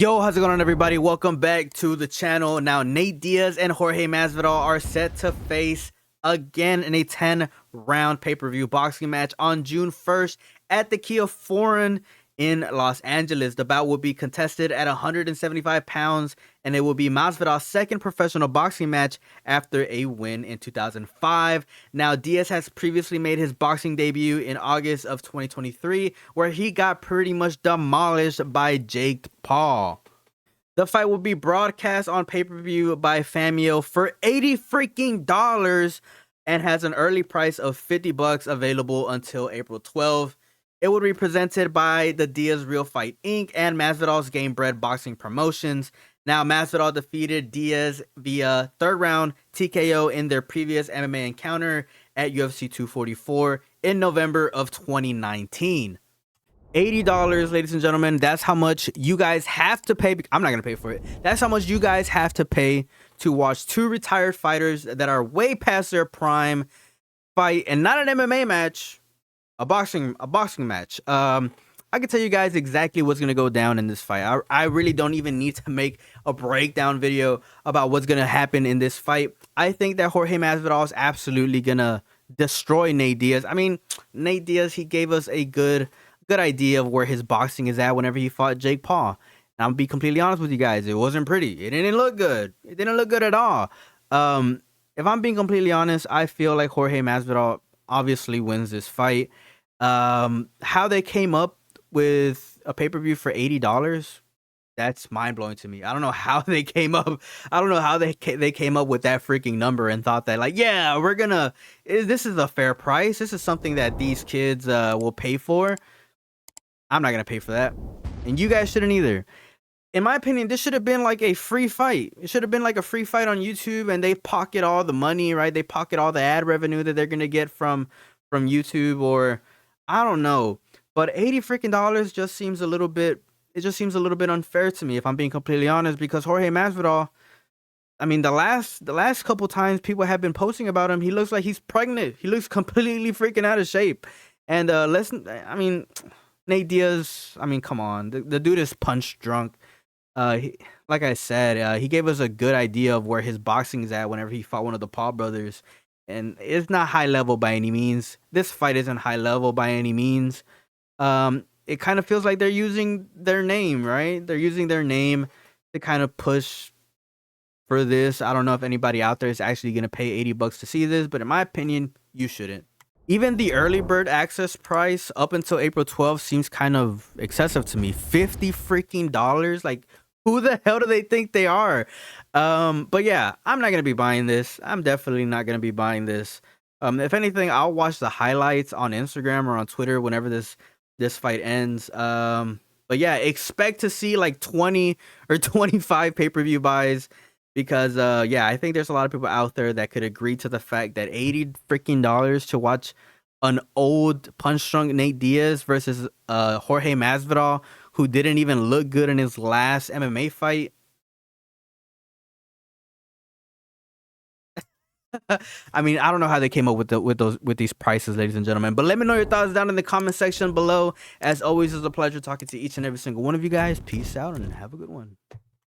Yo, how's it going on, everybody? Welcome back to the channel. Now, Nate Diaz and Jorge Masvidal are set to face again in a 10-round pay-per-view boxing match on June 1st at the Kia Forum in Los Angeles. The bout will be contested at 175 pounds, and it will be Masvidal's second professional boxing match after a win in 2005. Now, Diaz has previously made his boxing debut in August of 2023, where he got pretty much demolished by Jake Paul. The fight will be broadcast on pay-per-view by Famio for $80 freaking dollars and has an early price of $50 available until April 12th. It will be presented by the Diaz Real Fight Inc. and Masvidal's Game Bread Boxing Promotions. Now, Masvidal defeated Diaz via third round TKO in their previous MMA encounter at UFC 244 in November of 2019. $80, ladies and gentlemen. That's how much you guys have to pay. I'm not going to pay for it. That's how much you guys have to pay to watch two retired fighters that are way past their prime fight, and not an MMA match. A boxing match. I can tell you guys exactly what's gonna go down in this fight. I really don't even need to make a breakdown video about what's gonna happen in this fight. I think that Jorge Masvidal is absolutely gonna destroy Nate Diaz. I mean, Nate Diaz, he gave us a good idea of where his boxing is at whenever he fought Jake Paul. And I'm gonna be completely honest with you guys, it wasn't pretty. It didn't look good. It didn't look good at all. If I'm being completely honest, I feel like Jorge Masvidal obviously wins this fight. How they came up with a pay-per-view for $80, that's mind-blowing to me. I don't know how they came up. I don't know how they came up with that freaking number and thought that, like, yeah, this is a fair price. This is something that these kids will pay for. I'm not gonna pay for that, and you guys shouldn't either. In my opinion, this should have been like a free fight. It should have been like a free fight on YouTube, and they pocket all the money, right? They pocket all the ad revenue that they're gonna get from YouTube, or I don't know. But $80 freaking dollars just seems a little bit. It just seems a little bit unfair to me, if I'm being completely honest. Because Jorge Masvidal, I mean, the last couple times people have been posting about him, he looks like he's pregnant. He looks completely freaking out of shape. And Nate Diaz, I mean, come on, the dude is punch drunk. Like I said, he gave us a good idea of where his boxing is at whenever he fought one of the Paul brothers, and it's not high level by any means. This fight isn't high level by any means. It kind of feels like they're using their name, right? They're using their name to kind of push for this. I don't know if anybody out there is actually going to pay $80 to see this, but in my opinion, you shouldn't. Even the early bird access price up until April 12th seems kind of excessive to me. $50 freaking dollars. Like, who the hell do they think they are? But yeah, I'm not going to be buying this. I'm definitely not going to be buying this. If anything, I'll watch the highlights on Instagram or on Twitter whenever this fight ends. But yeah, expect to see like 20 or 25 pay-per-view buys, because yeah, I think there's a lot of people out there that could agree to the fact that $80 freaking dollars to watch an old punch-drunk Nate Diaz versus Jorge Masvidal, who didn't even look good in his last MMA fight. I mean, I don't know how they came up with these prices, ladies and gentlemen. But let me know your thoughts down in the comment section below. As always, it's a pleasure talking to each and every single one of you guys. Peace out and have a good one.